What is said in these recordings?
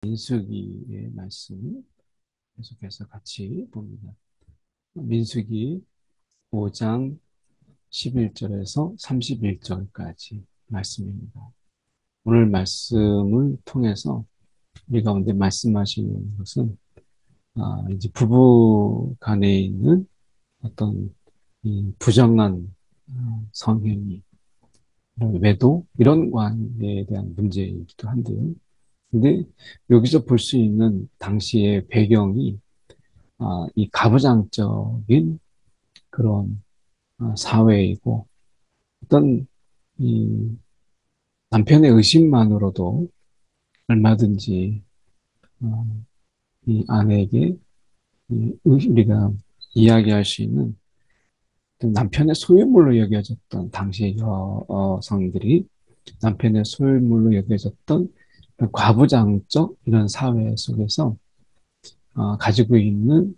민수기의 말씀 계속해서 같이 봅니다. 민수기 5장 11절에서 31절까지 말씀입니다. 오늘 말씀을 통해서 우리 가운데 말씀하시는 것은 이제 부부 간에 있는 어떤 이 부정한 성행위, 외도 이런 관계에 대한 문제이기도 한데요. 근데 여기서 볼 수 있는 당시의 배경이 이 가부장적인 그런 사회이고 어떤 이 남편의 의심만으로도 얼마든지 어, 이 아내에게 우리가 이야기할 수 있는 남편의 소유물로 여겨졌던 당시의 여성들이 남편의 소유물로 여겨졌던 과부장적 이런 사회 속에서 가지고 있는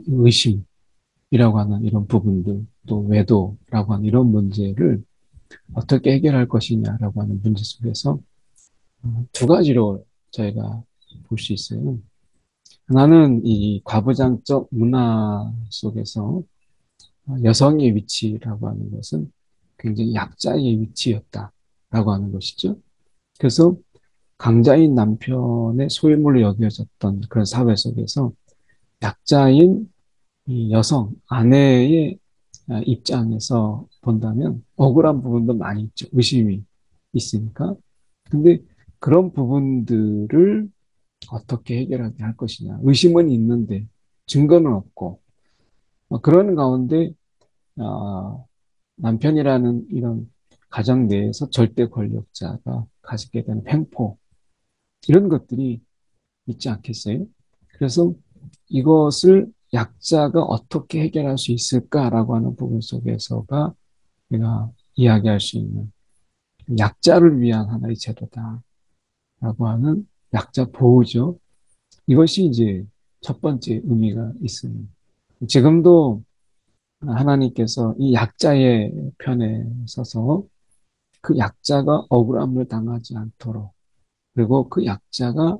의심이라고 하는 이런 부분들, 또 외도라고 하는 이런 문제를 어떻게 해결할 것이냐라고 하는 문제 속에서 두 가지로 저희가 볼 수 있어요. 하나는 이 과부장적 문화 속에서 여성의 위치라고 하는 것은 굉장히 약자의 위치였다라고 하는 것이죠. 그래서 강자인 남편의 소유물로 여겨졌던 그런 사회 속에서 약자인 이 여성, 아내의 입장에서 본다면 억울한 부분도 많이 있죠. 의심이 있으니까. 근데 그런 부분들을 어떻게 해결하게 할 것이냐. 의심은 있는데 증거는 없고 그런 가운데 어, 남편이라는 이런 가정 내에서 절대 권력자가 가지게 되는 횡포 이런 것들이 있지 않겠어요? 그래서 이것을 약자가 어떻게 해결할 수 있을까라고 하는 부분 속에서가 우리가 이야기할 수 있는 약자를 위한 하나의 제도다라고 하는 약자 보호죠. 이것이 이제 첫 번째 의미가 있습니다. 지금도 하나님께서 이 약자의 편에 서서 그 약자가 억울함을 당하지 않도록 그리고 그 약자가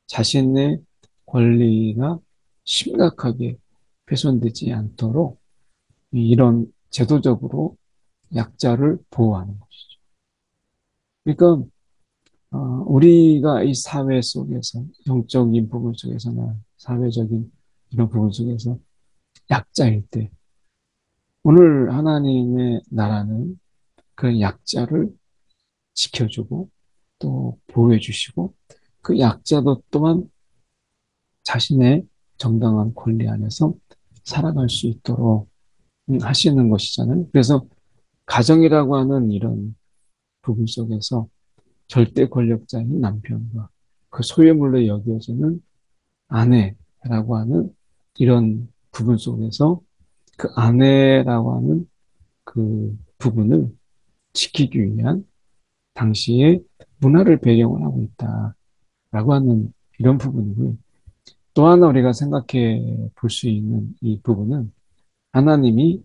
자신의 권리가 심각하게 훼손되지 않도록 이런 제도적으로 약자를 보호하는 것이죠. 그러니까 우리가 이 사회 속에서 영적인 부분 속에서나 사회적인 이런 부분 속에서 약자일 때 오늘 하나님의 나라는 그 약자를 지켜주고 또 보호해 주시고 그 약자도 또한 자신의 정당한 권리 안에서 살아갈 수 있도록 하시는 것이잖아요. 그래서 가정이라고 하는 이런 부분 속에서 절대 권력자인 남편과 그 소유물로 여겨지는 아내라고 하는 이런 부분 속에서 그 아내라고 하는 그 부분을 지키기 위한 당시의 문화를 배경을 하고 있다라고 하는 이런 부분이고요. 또 하나 우리가 생각해 볼 수 있는 이 부분은 하나님이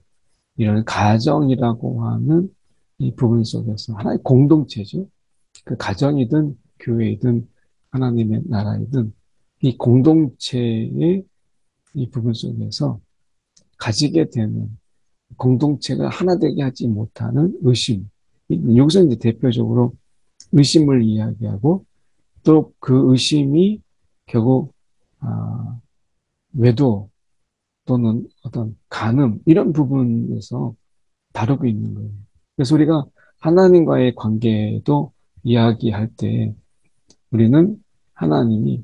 이런 가정이라고 하는 이 부분 속에서 하나의 공동체죠. 그 가정이든 교회이든 하나님의 나라이든 이 공동체의 이 부분 속에서 가지게 되는 공동체가 하나 되게 하지 못하는 의심. 여기서 이제 대표적으로 의심을 이야기하고 또 그 의심이 결국 아, 외도 또는 어떤 간음 이런 부분에서 다루고 있는 거예요. 그래서 우리가 하나님과의 관계도 이야기할 때 우리는 하나님이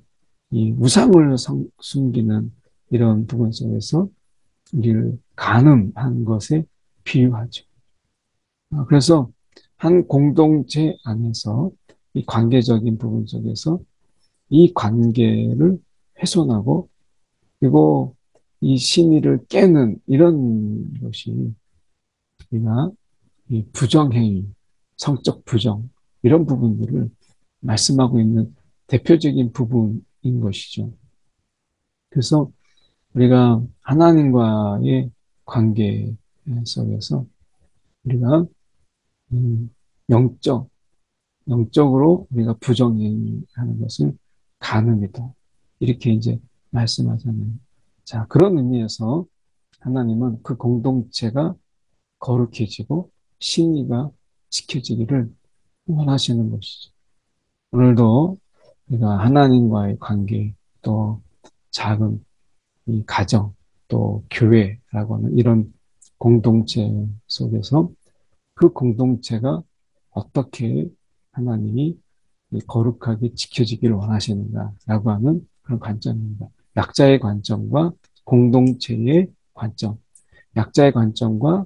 이 우상을 숨기는 이런 부분 속에서 우리를 간음한 것에 비유하죠. 그래서 한 공동체 안에서 이 관계적인 부분 속에서 이 관계를 훼손하고 그리고 이 신의를 깨는 이런 것이 우리가 이 부정행위, 성적 부정 이런 부분들을 말씀하고 있는 대표적인 부분인 것이죠. 그래서 우리가 하나님과의 관계 속에서 우리가 음, 영적 영적으로 우리가 부정행위하는 것은 간음이다. 이렇게 이제 말씀하잖아요. 자, 그런 의미에서 하나님은 그 공동체가 거룩해지고 신의가 지켜지기를 원하시는 것이죠. 오늘도 우리가 하나님과의 관계, 또 작은 이 가정, 또 교회라고 하는 이런 공동체 속에서 그 공동체가 어떻게 하나님이 거룩하게 지켜지기를 원하시는가라고 하는 그런 관점입니다. 약자의 관점과 공동체의 관점, 약자의 관점과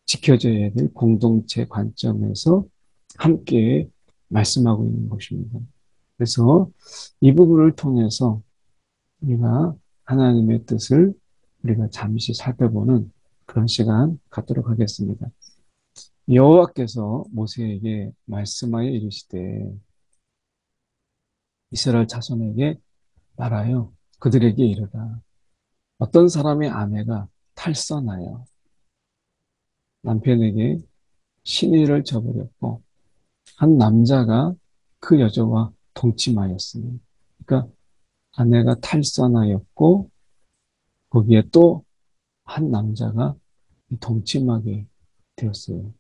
지켜져야 될 공동체 관점에서 함께 말씀하고 있는 것입니다. 그래서 이 부분을 통해서 우리가 하나님의 뜻을 우리가 잠시 살펴보는 그런 시간 갖도록 하겠습니다. 여호와께서 모세에게 말씀하여 이르시되 이스라엘 자손에게 말하여 그들에게 이르라. 어떤 사람의 아내가 탈선하여 남편에게 신의를 저버렸고 한 남자가 그 여자와 동침하였으니, 그러니까 아내가 탈선하였고 거기에 또 한 남자가 동침하게 되었어요.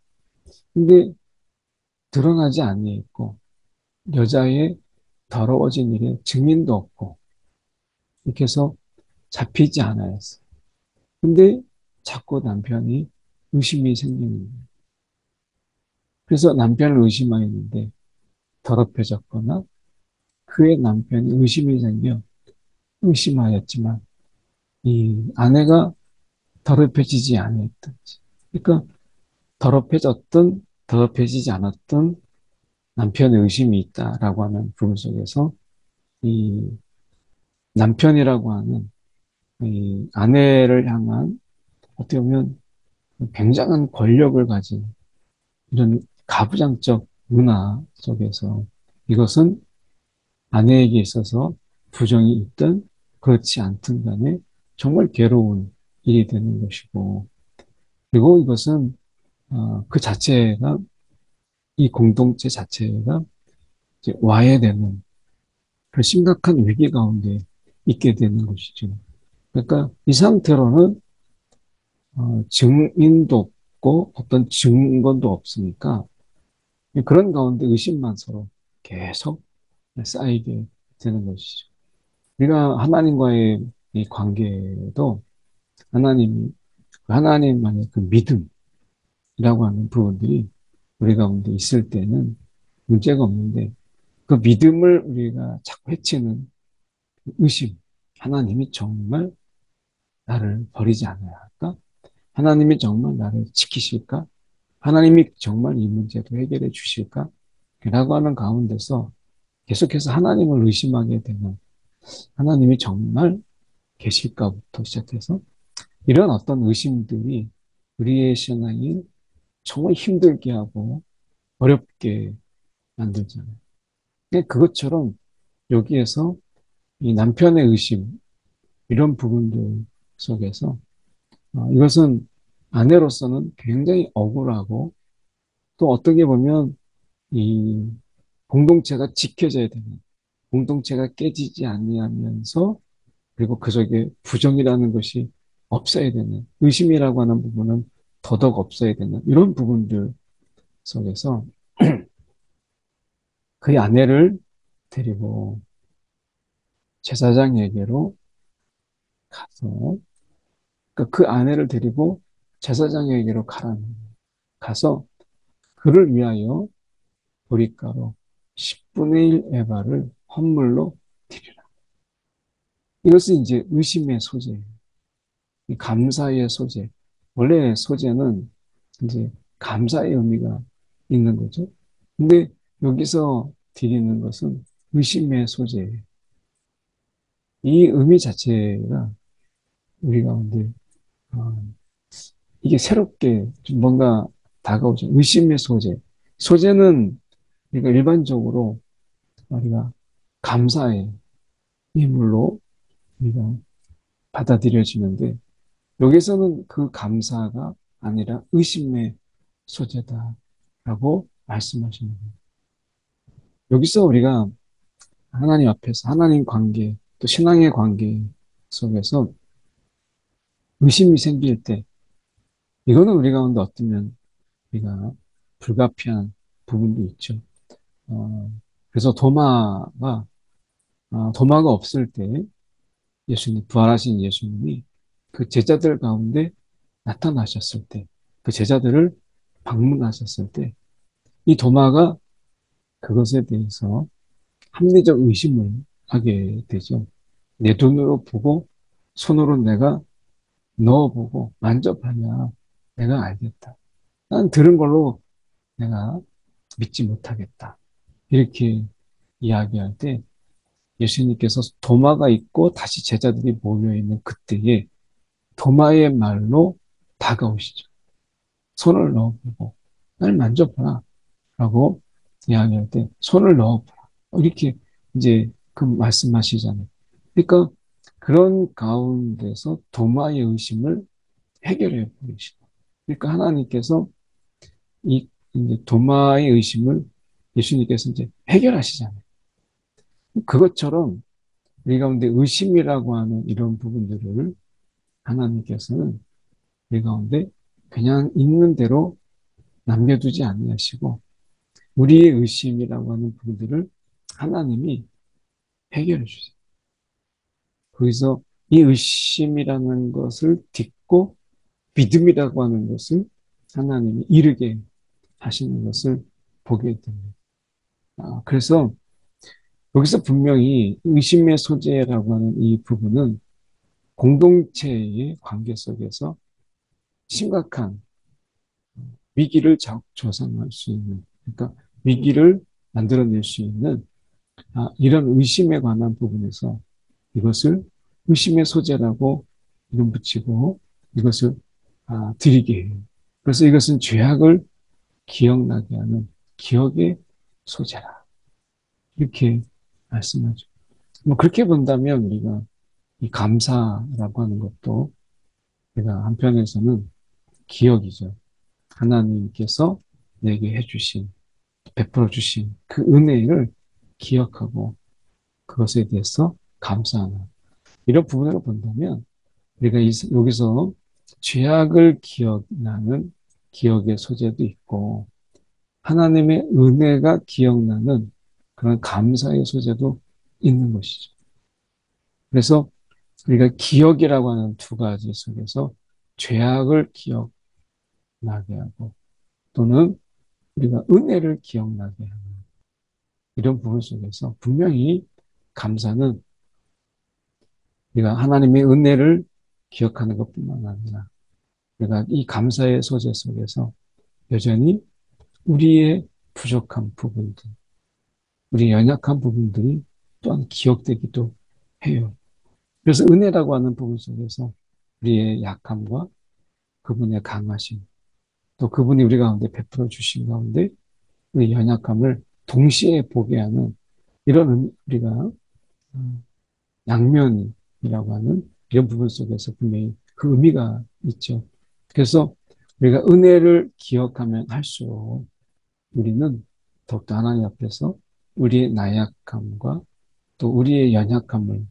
근데 드러나지 아니했고 여자의 더러워진 일에 증인도 없고 이렇게 해서 잡히지 않았어요. 근데 자꾸 남편이 의심이 생기는 거예요. 그래서 남편을 의심하였는데 더럽혀졌거나 그의 남편이 의심이 생겨 의심하였지만 이 아내가 더럽혀지지 않았든지, 그러니까 더럽혀졌든 더럽혀지지 않았든 남편의 의심이 있다라고 하는 부분 속에서 이 남편이라고 하는 이 아내를 향한 어떻게 보면 굉장한 권력을 가진 이런 가부장적 문화 속에서 이것은 아내에게 있어서 부정이 있든 그렇지 않든 간에 정말 괴로운 일이 되는 것이고, 그리고 이것은 그 자체가 이 공동체 자체가 이제 와해되는 그런 심각한 위기 가운데 있게 되는 것이죠. 그러니까 이 상태로는 증인도 없고 어떤 증거도 없으니까 그런 가운데 의심만 서로 계속 쌓이게 되는 것이죠. 우리가 하나님과의 이 관계도 하나님만의 그 믿음이라고 하는 부분들이 우리 가운데 있을 때는 문제가 없는데 그 믿음을 우리가 자꾸 해치는 의심. 하나님이 정말 나를 버리지 않아야 할까? 하나님이 정말 나를 지키실까? 하나님이 정말 이 문제도 해결해 주실까? 라고 하는 가운데서 계속해서 하나님을 의심하게 되는, 하나님이 정말 계실까부터 시작해서 이런 어떤 의심들이 우리의 신앙이 정말 힘들게 하고 어렵게 만들잖아요. 그것처럼 여기에서 이 남편의 의심, 이런 부분들 속에서 이것은 아내로서는 굉장히 억울하고 또 어떻게 보면 이 공동체가 지켜져야 되는, 공동체가 깨지지 아니하면서 그리고 그 속에 부정이라는 것이 없어야 되는, 의심이라고 하는 부분은 더더욱 없어야 되는 이런 부분들 속에서 그의 아내를 데리고 제사장에게로 가서, 그러니까 그 아내를 데리고 제사장에게로 가서 그를 위하여 보리가루 10분의 1 에바를 헌물로 드리라. 이것은 이제 의심의 소재, 감사의 소재. 원래 소재는 이제 감사의 의미가 있는 거죠. 근데 여기서 드리는 것은 의심의 소재예요. 이 의미 자체가 우리 가운데 어, 이게 새롭게 좀 뭔가 다가오죠. 의심의 소재. 소재는 우리가 일반적으로 우리가 감사의 예물로 우리가 받아들여지는데 여기서는 그 감사가 아니라 의심의 소재다라고 말씀하시는 거예요. 여기서 우리가 하나님 앞에서 하나님 관계, 또 신앙의 관계 속에서 의심이 생길 때, 이거는 우리 가운데 어쩌면 우리가 불가피한 부분도 있죠. 어, 그래서 도마가 없을 때 예수님, 부활하신 예수님이 그 제자들 가운데 나타나셨을 때, 그 제자들을 방문하셨을 때, 이 도마가 그것에 대해서 합리적 의심을 하게 되죠. 내 눈으로 보고 손으로 내가 넣어보고 만져봐야 내가 알겠다. 난 들은 걸로 내가 믿지 못하겠다. 이렇게 이야기할 때 예수님께서 도마가 있고 다시 제자들이 모여있는 그때에 도마의 말로 다가오시죠. 손을 넣어보고 날 만져봐라 라고 이야기할 때 손을 넣어보라. 이렇게 이제 그 말씀하시잖아요. 그러니까 그런 가운데서 도마의 의심을 해결해 버리시고. 그러니까 하나님께서 이 이제 도마의 의심을 예수님께서 이제 해결하시잖아요. 그것처럼 우리 가운데 의심이라고 하는 이런 부분들을 하나님께서는 우리 가운데 그냥 있는 대로 남겨두지 아니하시고 우리의 의심이라고 하는 부분들을 하나님이 해결해 주세요. 거기서 이 의심이라는 것을 딛고 믿음이라고 하는 것을 하나님이 이루게 하시는 것을 보게 됩니다. 그래서 여기서 분명히 의심의 소재라고 하는 이 부분은 공동체의 관계 속에서 심각한 위기를 조성할 수 있는, 그러니까 위기를 만들어낼 수 있는 이런 의심에 관한 부분에서 이것을 의심의 소재라고 이름 붙이고 이것을 드리게 해요. 그래서 이것은 죄악을 기억나게 하는 기억의 소재라. 이렇게 말씀하죠. 뭐 그렇게 본다면 우리가 이 감사라고 하는 것도 우리가 한편에서는 기억이죠. 하나님께서 내게 해주신, 베풀어 주신 그 은혜를 기억하고 그것에 대해서 감사하는 이런 부분으로 본다면 우리가 여기서 죄악을 기억나는 기억의 소재도 있고 하나님의 은혜가 기억나는 그런 감사의 소재도 있는 것이죠. 그래서 우리가 기억이라고 하는 두 가지 속에서 죄악을 기억나게 하고 또는 우리가 은혜를 기억나게 하는 이런 부분 속에서 분명히 감사는 우리가 하나님의 은혜를 기억하는 것뿐만 아니라 우리가 이 감사의 소재 속에서 여전히 우리의 부족한 부분들, 우리 연약한 부분들이 또한 기억되기도 해요. 그래서 은혜라고 하는 부분 속에서 우리의 약함과 그분의 강하심, 또 그분이 우리 가운데 베풀어 주신 가운데 우리 연약함을 동시에 보게 하는 이런 우리가 양면이라고 하는 이런 부분 속에서 분명히 그 의미가 있죠. 그래서 우리가 은혜를 기억하면 할수록 우리는 더욱더 하나님 앞에서 우리의 나약함과 또 우리의 연약함을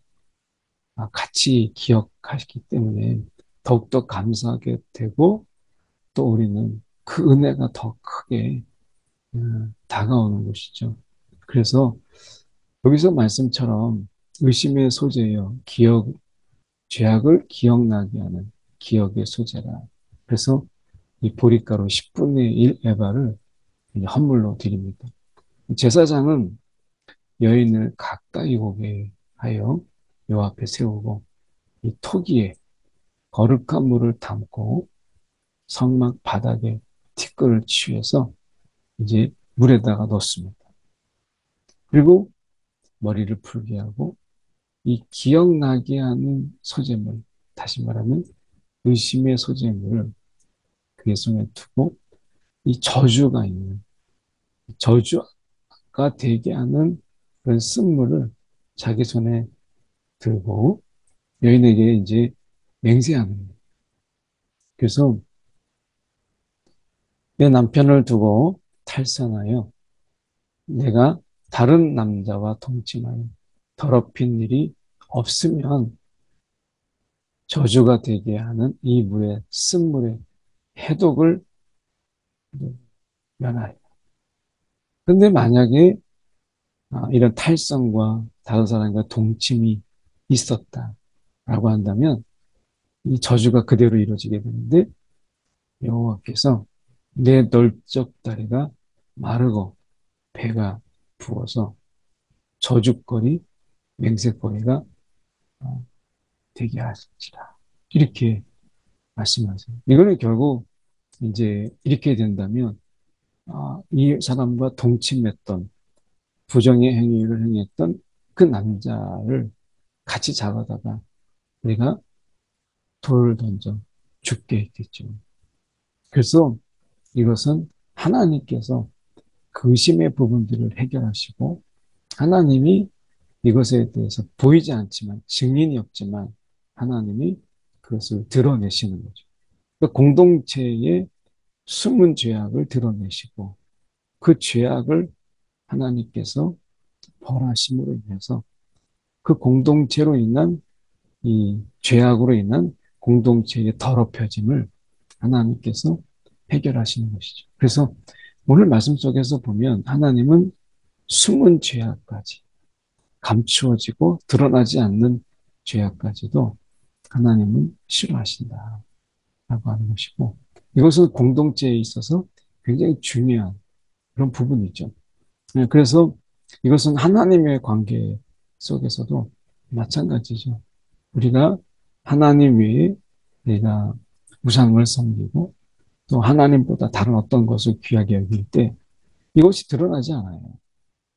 같이 기억하시기 때문에 더욱더 감사하게 되고 또 우리는 그 은혜가 더 크게 다가오는 것이죠. 그래서 여기서 말씀처럼 의심의 소재요. 죄악을 기억나게 하는 기억의 소재라. 그래서 이 보리가루 10분의 1 에바를 헌물로 드립니다. 제사장은 여인을 가까이 오게 하여 요 앞에 세우고 이 토기에 거룩한 물을 담고 성막 바닥에 티끌을 치워서 이제 물에다가 넣습니다. 그리고 머리를 풀게 하고 이 기억나게 하는 소재물, 다시 말하면 의심의 소재물을 그의 손에 두고 이 저주가 있는, 저주가 되게 하는 그런 쓴물을 자기 손에 들고 여인에게 이제 맹세하는 거예요. 그래서 내 남편을 두고 탈선하여 내가 다른 남자와 동침하여 더럽힌 일이 없으면 저주가 되게 하는 이 물의 쓴물의 해독을 면하리라. 근데 만약에 이런 탈성과 다른 사람과 동침이 있었다라고 한다면 이 저주가 그대로 이루어지게 되는데 여호와께서 내 널쩍 다리가 마르고 배가 부어서 저주거리, 맹세거리가 어, 되게 하시리라. 이렇게 말씀하세요. 이거는 결국 이제 이렇게 된다면 이 사람과 동침했던 부정의 행위를 행했던 그 남자를 같이 잡아다가 내가 돌을 던져 죽게 했겠죠. 그래서 이것은 하나님께서 그 의심의 부분들을 해결하시고 하나님이 이것에 대해서 보이지 않지만 증인이 없지만 하나님이 그것을 드러내시는 거죠. 그 공동체의 숨은 죄악을 드러내시고 그 죄악을 하나님께서 벌하심으로 인해서 그 공동체로 인한 이 죄악으로 인한 공동체의 더럽혀짐을 하나님께서 해결하시는 것이죠. 그래서 오늘 말씀 속에서 보면 하나님은 숨은 죄악까지 감추어지고 드러나지 않는 죄악까지도 하나님은 싫어하신다라고 하는 것이고 이것은 공동체에 있어서 굉장히 중요한 그런 부분이죠. 그래서 이것은 하나님의 관계 속에서도 마찬가지죠. 우리가 하나님 외에 내가 우상을 섬기고 또 하나님보다 다른 어떤 것을 귀하게 여길 때 이것이 드러나지 않아요.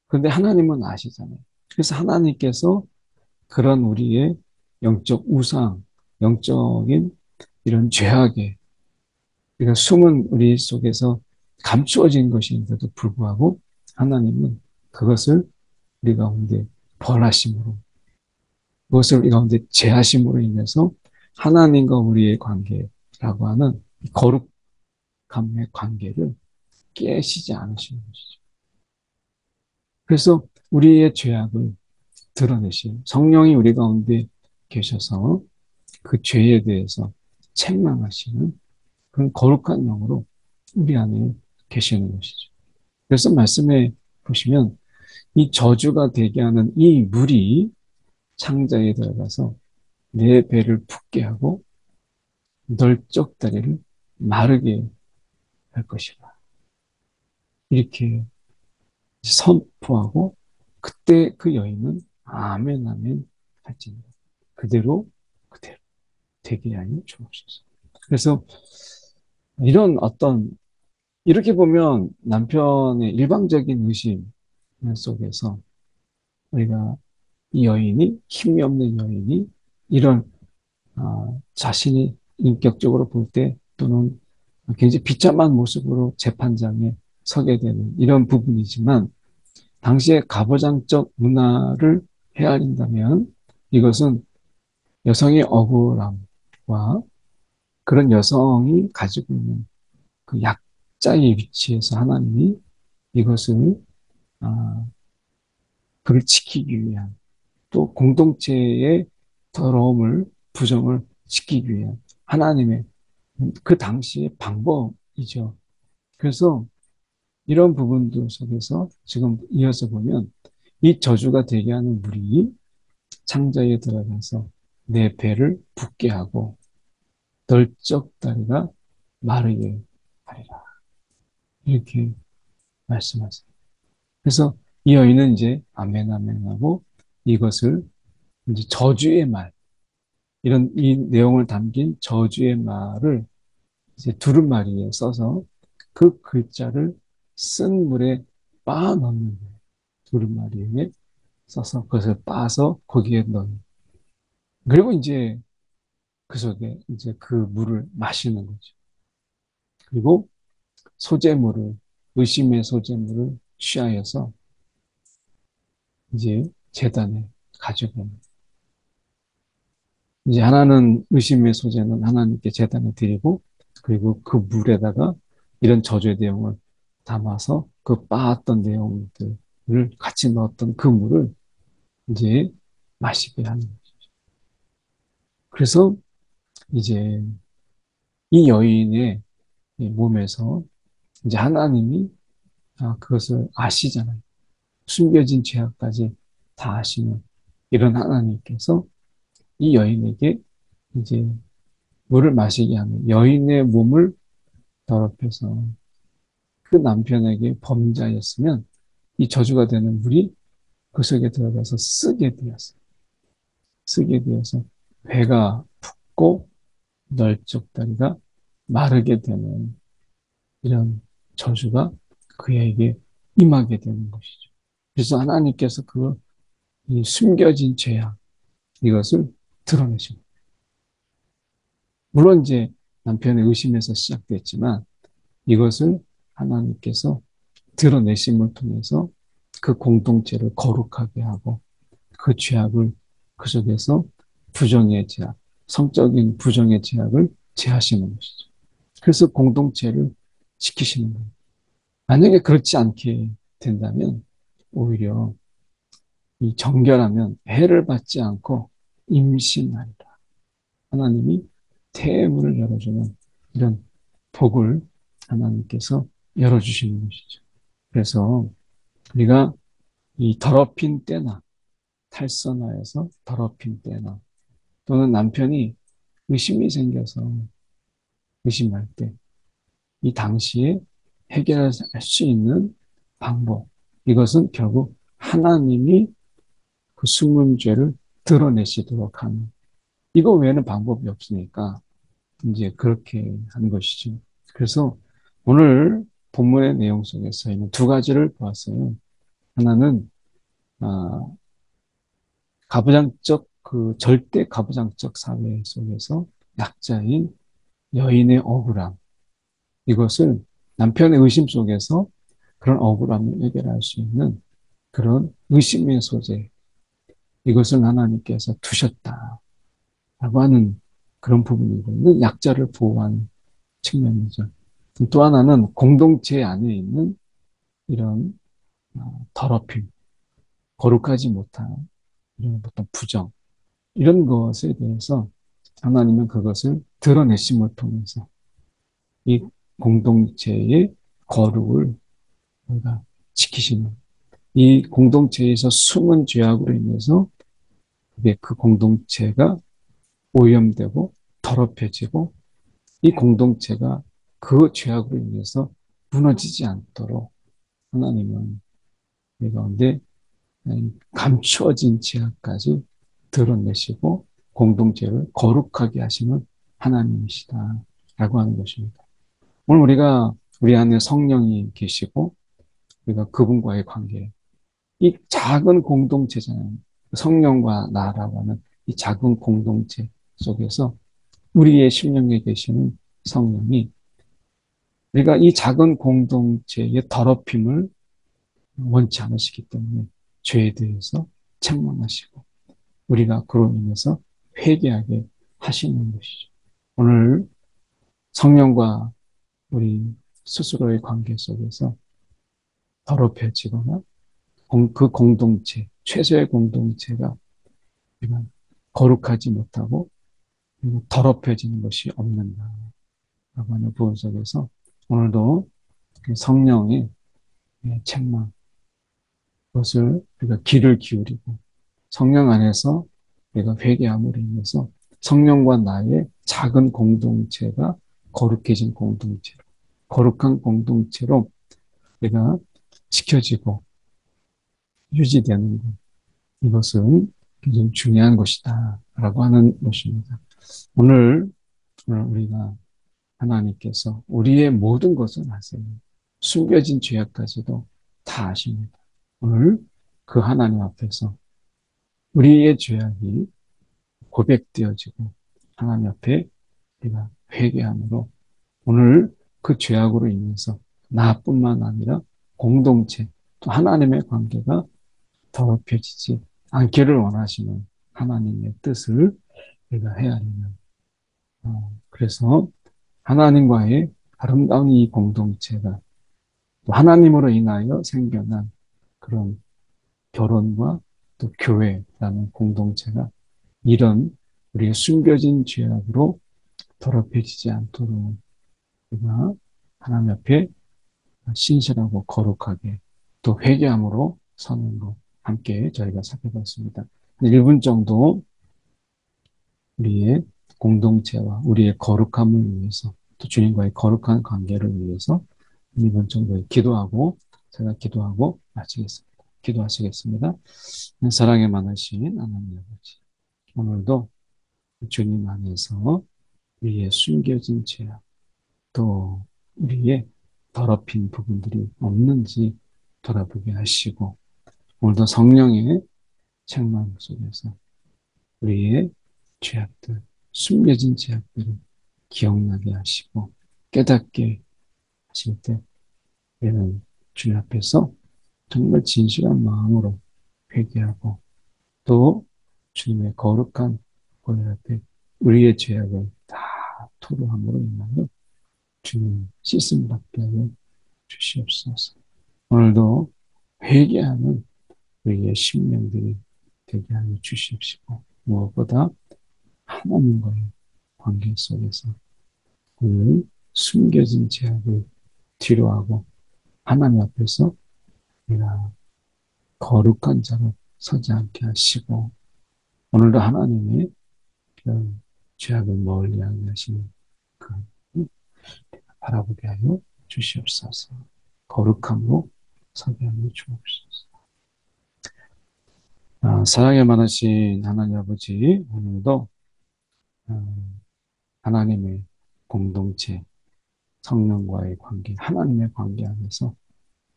그런데 하나님은 아시잖아요. 그래서 하나님께서 그런 우리의 영적 우상, 영적인 이런 죄악에 그러니까 숨은 우리 속에서 감추어진 것인데도 불구하고 하나님은 그것을 우리 가운데 벌하심으로 그것을 우리 가운데 제하심으로 인해서 하나님과 우리의 관계라고 하는 거룩함의 관계를 깨시지 않으시는 것이죠. 그래서 우리의 죄악을 드러내신 성령이 우리 가운데 계셔서 그 죄에 대해서 책망하시는 그런 거룩한 영으로 우리 안에 계시는 것이죠. 그래서 말씀에 보시면 이 저주가 되게 하는 이 물이 창자에 들어가서 내 배를 붓게 하고 널쩍 다리를 마르게 할 것이다. 이렇게 선포하고 그때 그 여인은 아멘 아멘 할지니라. 그대로 되게 하여 주옵소서. 그래서 이런 어떤 이렇게 보면 남편의 일방적인 의심 속에서 우리가 이 여인이 힘이 없는 여인이 이런 자신이 인격적으로 볼 때 또는 굉장히 비참한 모습으로 재판장에 서게 되는 이런 부분이지만 당시의 가부장적 문화를 헤아린다면 이것은 여성의 억울함과 그런 여성이 가지고 있는 그 약자의 위치에서 하나님이 이것을 아, 그를 지키기 위한 또 공동체의 더러움을 부정을 지키기 위한 하나님의 그 당시의 방법이죠. 그래서 이런 부분들 속에서 지금 이어서 보면 이 저주가 되게 하는 물이 창자에 들어가서 내 배를 붓게 하고 널쩍 다리가 마르게 하리라. 이렇게 말씀하세요. 그래서 이 여인은 이제 아멘 아멘 하고 이것을 이제 저주의 말 이런 이 내용을 담긴 저주의 말을 이제 두루마리에 써서 그 글자를 쓴 물에 빻아 넣는 거예요. 두루마리에 써서 그것을 빻아서 거기에 넣는. 그리고 이제 그 속에 이제 그 물을 마시는 거죠. 그리고 소재물을 의심의 소재물을 취하여서 이제 제단에 가져가는. 이제 하나는 의심의 소재는 하나님께 제단에 드리고 그리고 그 물에다가 이런 저주의 내용을 담아서 그 빻았던 내용들 같이 넣었던 그 물을 이제 마시게 하는 거예요. 그래서 이제 이 여인의 이 몸에서 이제 하나님이 그것을 아시잖아요. 숨겨진 죄악까지 다 아시는 이런 하나님께서 이 여인에게 이제 물을 마시게 하는 여인의 몸을 더럽혀서 그 남편에게 범자였으면 이 저주가 되는 물이 그 속에 들어가서 쓰게 되었어요. 쓰게 되어서 배가 붓고 널쩍다리가 마르게 되는 이런 저주가 그에게 임하게 되는 것이죠. 그래서 하나님께서 이 숨겨진 죄악 이것을 드러내십니다. 물론 이제 남편의 의심에서 시작됐지만 이것을 하나님께서 드러내심을 통해서 그 공동체를 거룩하게 하고 그 죄악을 그 속에서 부정의 죄악, 성적인 부정의 죄악을 제하시는 것이죠. 그래서 공동체를 지키시는 거예요. 만약에 그렇지 않게 된다면 오히려 이 정결하면 해를 받지 않고 임신하리라. 하나님이 태문을 열어주는 이런 복을 하나님께서 열어주시는 것이죠. 그래서 우리가 이 더럽힌 때나 탈선하여서 더럽힌 때나 또는 남편이 의심이 생겨서 의심할 때 이 당시에 해결할 수 있는 방법 이것은 결국 하나님이 그 숨은 죄를 드러내시도록 하는 이거 외에는 방법이 없으니까 이제 그렇게 한 것이죠. 그래서 오늘 본문의 내용 속에서는 두 가지를 보았어요. 하나는 아, 가부장적 그 절대 가부장적 사회 속에서 약자인 여인의 억울함 이것을 남편의 의심 속에서 그런 억울함을 해결할 수 있는 그런 의심의 소재 이것을 하나님께서 두셨다라고 하는 그런 부분이고 약자를 보호하는 측면이죠. 또 하나는 공동체 안에 있는 이런 더럽힘, 거룩하지 못한 이런 어떤 부정 이런 것에 대해서 하나님은 그것을 드러내심을 통해서 이 공동체의 거룩을 우리가 지키시는 이 공동체에서 숨은 죄악으로 인해서 그 공동체가 오염되고 더럽혀지고 이 공동체가 그 죄악으로 인해서 무너지지 않도록 하나님은 이 가운데 감추어진 죄악까지 드러내시고 공동체를 거룩하게 하시는 하나님이시다 라고 하는 것입니다. 오늘 우리가 우리 안에 성령이 계시고 우리가 그분과의 관계 이 작은 공동체잖아요. 성령과 나라고 하는 이 작은 공동체 속에서 우리의 심령에 계시는 성령이 우리가 이 작은 공동체의 더럽힘을 원치 않으시기 때문에 죄에 대해서 책망하시고 우리가 그로 인해서 회개하게 하시는 것이죠. 오늘 성령과 우리 스스로의 관계 속에서 더럽혀지거나 그 공동체, 최소의 공동체가 거룩하지 못하고 더럽혀지는 것이 없는다라고 하는 부분 속에서 오늘도 성령의 책망, 그것을 우리가 귀를 기울이고 성령 안에서 우리가 회개함으로 인해서 성령과 나의 작은 공동체가 거룩해진 공동체로, 거룩한 공동체로 우리가 지켜지고 유지되는 것. 이것은 굉장히 중요한 것이다. 라고 하는 것입니다. 오늘 우리가 하나님께서 우리의 모든 것을 아세요. 숨겨진 죄악까지도 다 아십니다. 오늘 그 하나님 앞에서 우리의 죄악이 고백되어지고 하나님 앞에 우리가 회개함으로 오늘 그 죄악으로 인해서 나뿐만 아니라 공동체 또 하나님의 관계가 더럽혀지지 않기를 원하시는 하나님의 뜻을 우리가 헤아리는 그래서 하나님과의 아름다운 이 공동체가 또 하나님으로 인하여 생겨난 그런 결혼과 또 교회라는 공동체가 이런 우리의 숨겨진 죄악으로 더럽혀지지 않도록 우리가 하나님 앞에 신실하고 거룩하게 또 회개함으로 서는 것 함께 저희가 살펴봤습니다. 1분 정도 우리의 공동체와 우리의 거룩함을 위해서 또 주님과의 거룩한 관계를 위해서 1분 정도 기도하고 제가 기도하고 마치겠습니다. 기도하시겠습니다. 사랑에 많으신 하나님 아버지, 오늘도 주님 안에서 우리의 숨겨진 죄악 또 우리의 더럽힌 부분들이 없는지 돌아보게 하시고 오늘도 성령의 책망 속에서 우리의 죄악들, 숨겨진 죄악들을 기억나게 하시고 깨닫게 하실 때 우리는 주님 앞에서 정말 진실한 마음으로 회개하고 또 주님의 거룩한 보혈 앞에 우리의 죄악을 다 토로함으로 인하여 주님 씻음 받게 하여 주시옵소서. 오늘도 회개하는 우리의 심령들이 되게 하여 주시옵시고 무엇보다 하나님과의 관계 속에서 오늘 숨겨진 죄악을 뒤로하고 하나님 앞에서 우리가 거룩한 자로 서지 않게 하시고 오늘도 하나님의 그런 죄악을 멀리하게 하시는 그 바라보게 하여 주시옵소서. 거룩함으로 서게 하여 주옵소서. 사랑에 많으신 하나님 아버지, 오늘도 하나님의 공동체, 성령과의 관계, 하나님의 관계 안에서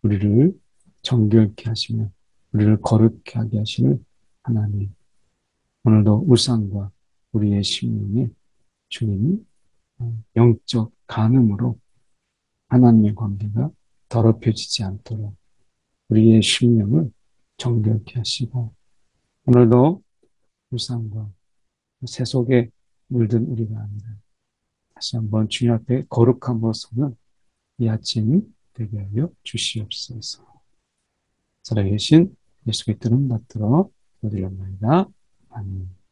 우리를 정결케 하시며 우리를 거룩케 하게 하시는 하나님, 오늘도 우상과 우리의 심령에 주님 영적 간음으로 하나님의 관계가 더럽혀지지 않도록 우리의 심령을 정결케 하시고 오늘도 우상과 세속에 물든 우리가 아니라 다시 한번 주님 앞에 거룩함으로 서는 이 아침 되게 하여 주시옵소서. 살아계신 예수 그리스도를 받들어 드리옵나이다. 아멘.